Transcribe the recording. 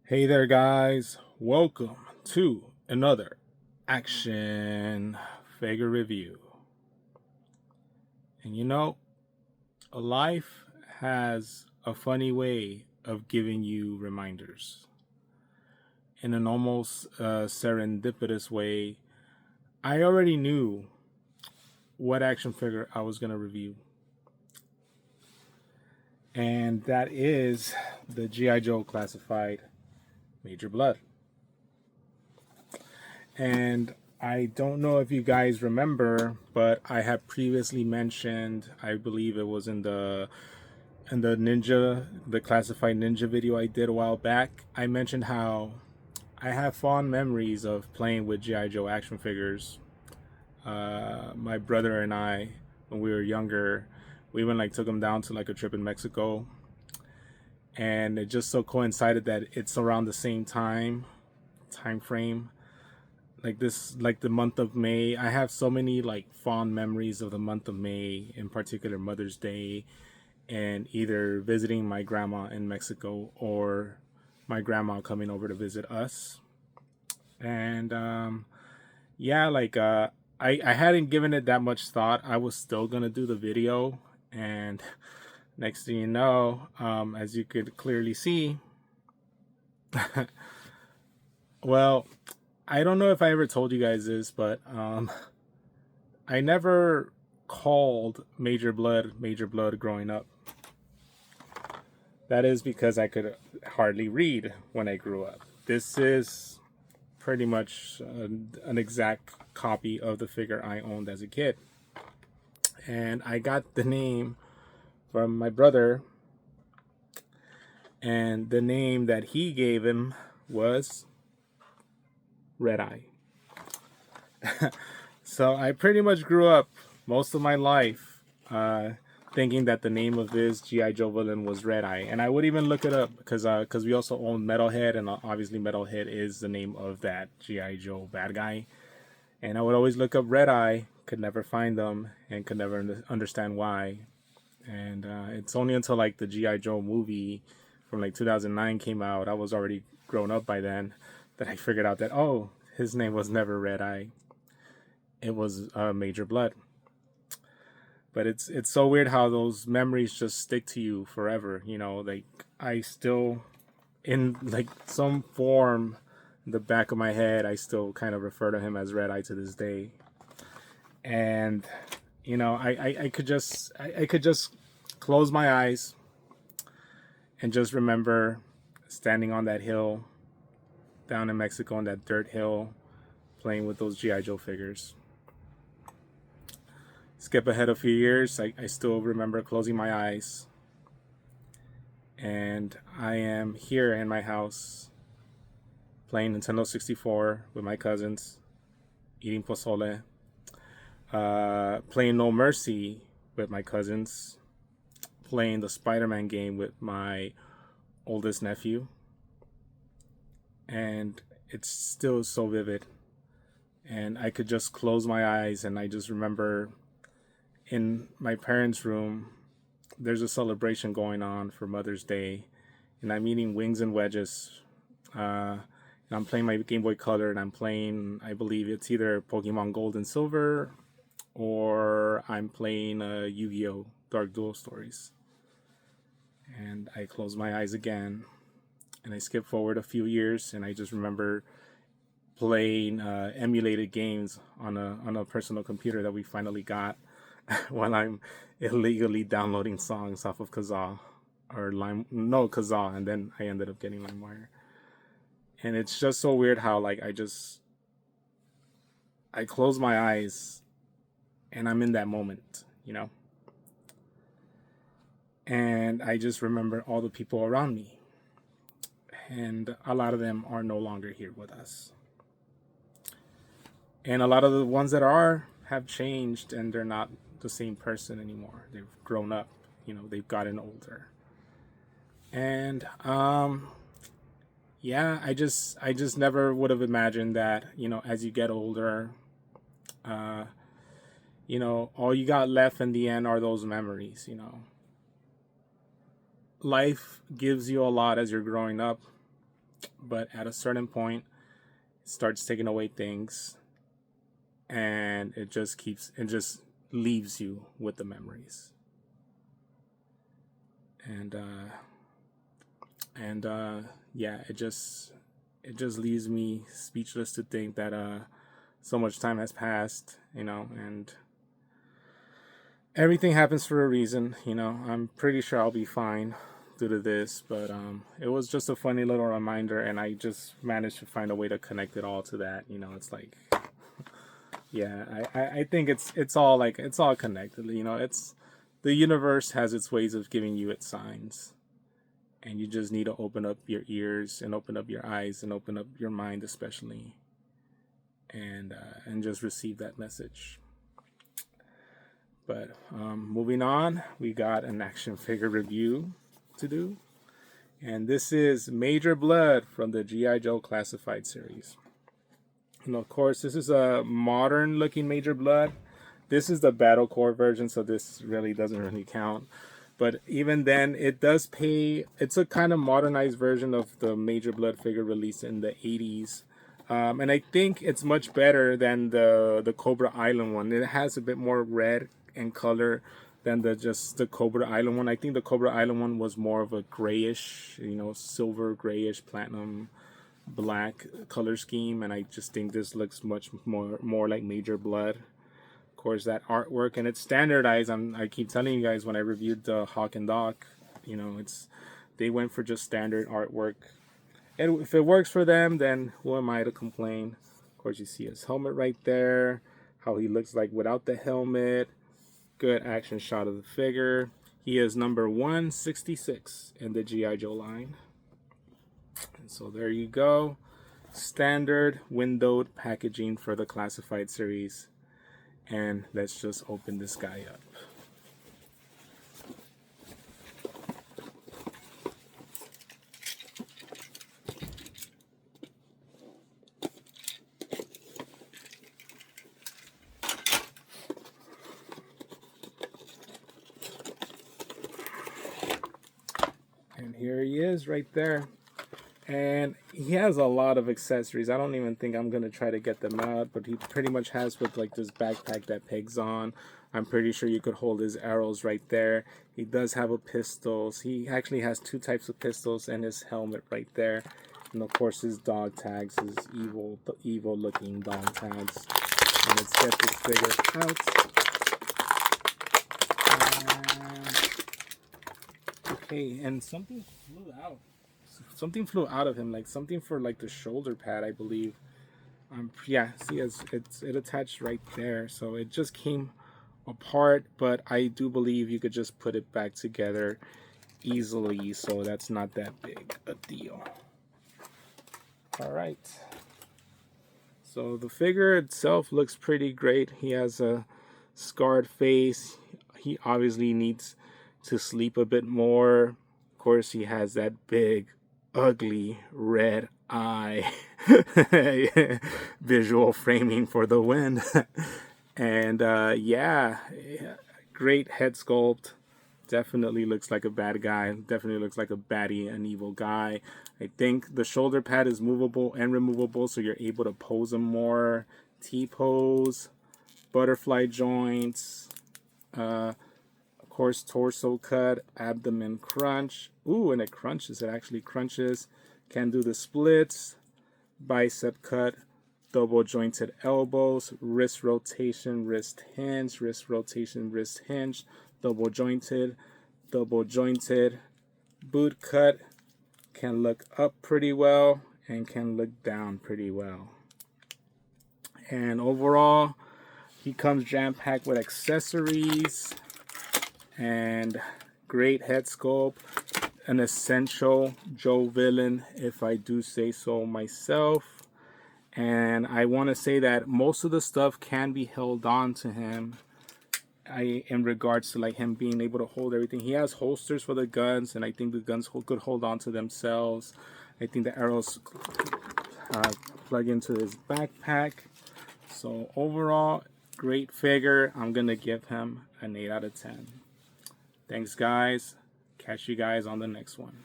Hey there, guys. Welcome to another action figure review. And life has a funny way of giving you reminders. In an almost serendipitous way, I already knew what action figure I was going to review. And that is the G.I. Joe Classified Major Bludd. And I don't know if you guys remember, but I have previously mentioned, I believe it was in the classified ninja video I did a while back. I mentioned how I have fond memories of playing with G.I. Joe action figures. My brother and I, when we were younger, we even took them down to a trip in Mexico, and it just so coincided that it's around the same time frame, like the month of May. I have so many fond memories of the month of May, in particular Mother's Day, and either visiting my grandma in Mexico or my grandma coming over to visit us. And yeah, I hadn't given it that much thought. I was still gonna do the video, and next thing you know, as you could clearly see, well, I don't know if I ever told you guys this, but I never called Major Bludd growing up. That is because I could hardly read when I grew up. This is pretty much an exact copy of the figure I owned as a kid. And I got the name from my brother, and the name that he gave him was Red Eye. So I pretty much grew up most of my life thinking that the name of this G.I. Joe villain was Red Eye. And I would even look it up because we also own Metalhead, and obviously Metalhead is the name of that G.I. Joe bad guy. And I would always look up Red Eye, could never find them, and could never understand why. And it's only until the G.I. Joe movie from 2009 came out, I was already grown up by then, that I figured out that, oh, his name was never Red Eye. It was Major Bludd. But it's so weird how those memories just stick to you forever. I still, in some form, in the back of my head, I still kind of refer to him as Red Eye to this day. And I could just close my eyes and just remember standing on that hill down in Mexico, on that dirt hill, playing with those G.I. Joe figures. Skip ahead a few years, I still remember closing my eyes, and I am here in my house playing Nintendo 64 with my cousins, eating pozole, playing No Mercy with my cousins, playing the Spider-Man game with my oldest nephew, and it's still so vivid. And I could just close my eyes, and I just remember in my parents' room, there's a celebration going on for Mother's Day, and I'm eating wings and wedges. And I'm playing my Game Boy Color, and I'm playing, I believe it's either Pokemon Gold and Silver, or I'm playing Yu-Gi-Oh! Dark Duel Stories. And I close my eyes again, and I skip forward a few years, and I just remember playing emulated games on a personal computer that we finally got, while I'm illegally downloading songs off of Kazaa, Kazaa, and then I ended up getting LimeWire. And it's just so weird how I close my eyes and I'm in that moment, and I just remember all the people around me, and a lot of them are no longer here with us, and a lot of the ones that have changed, and they're not the same person anymore. They've grown up, they've gotten older. And yeah, I just never would have imagined that, as you get older, all you got left in the end are those memories. Life gives you a lot as you're growing up, but at a certain point, it starts taking away things, and it just leaves you with the memories. And yeah, it just leaves me speechless to think that so much time has passed, and everything happens for a reason. I'm pretty sure I'll be fine due to this, but it was just a funny little reminder, and I just managed to find a way to connect it all to that. It's like, yeah, I think it's all like, it's all connected. It's the universe has its ways of giving you its signs, and you just need to open up your ears and open up your eyes and open up your mind, especially, and just receive that message. But moving on, we got an action figure review to do, and this is Major Bludd from the G.I. Joe Classified series. And of course, this is a modern looking Major Bludd. This is the Battle Core version, so this really doesn't really count. But even then, it does pay. It's a kind of modernized version of the Major Bludd figure released in the 80s. And I think it's much better than the Cobra Island one. It has a bit more red and color than the Cobra Island one. I think the Cobra Island one was more of a grayish, silver grayish platinum black color scheme, and I just think this looks much more like Major Bludd. Of course, that artwork, and it's standardized. I keep telling you guys when I reviewed the Hawk and Doc, they went for just standard artwork. And if it works for them, then who am I to complain? Of course, you see his helmet right there, how he looks like without the helmet. Good action shot of the figure. He is number 166 in the G.I. Joe line. And so there you go. Standard windowed packaging for the Classified series. And let's just open this guy up. And here he is right there. And he has a lot of accessories. I don't even think I'm going to try to get them out, but he pretty much has with like this backpack that pegs on. I'm pretty sure you could hold his arrows right there. He does have a pistol. He actually has two types of pistols and his helmet right there. And of course his dog tags, his evil looking dog tags. And let's get this figure out. Okay, and something flew out. Something flew out of him, like something for like the shoulder pad, I believe. Yeah, see, it attached right there, so it just came apart. But I do believe you could just put it back together easily, so that's not that big a deal. All right. So the figure itself looks pretty great. He has a scarred face. He obviously needs to sleep a bit more. Of course, he has that big, ugly red eye. Visual framing for the win. And yeah, great head sculpt. Definitely looks like a bad guy. Definitely looks like a baddie, an evil guy. I think the shoulder pad is movable and removable, so you're able to pose him more. T-pose, butterfly joints, of course torso cut, abdomen crunch. Ooh, and it crunches. It actually crunches. Can do the splits, bicep cut, double jointed elbows, wrist rotation, wrist hinge, wrist rotation, wrist hinge, double jointed, boot cut. Can look up pretty well and can look down pretty well. And overall, he comes jam-packed with accessories and great head sculpt. An essential Joe villain, if I do say so myself. And I want to say that most of the stuff can be held on to him. In regards to like him being able to hold everything. He has holsters for the guns, and I think the guns could hold on to themselves. I think the arrows plug into his backpack. So overall, great figure. I'm going to give him an 8 out of 10. Thanks, guys. Catch you guys on the next one.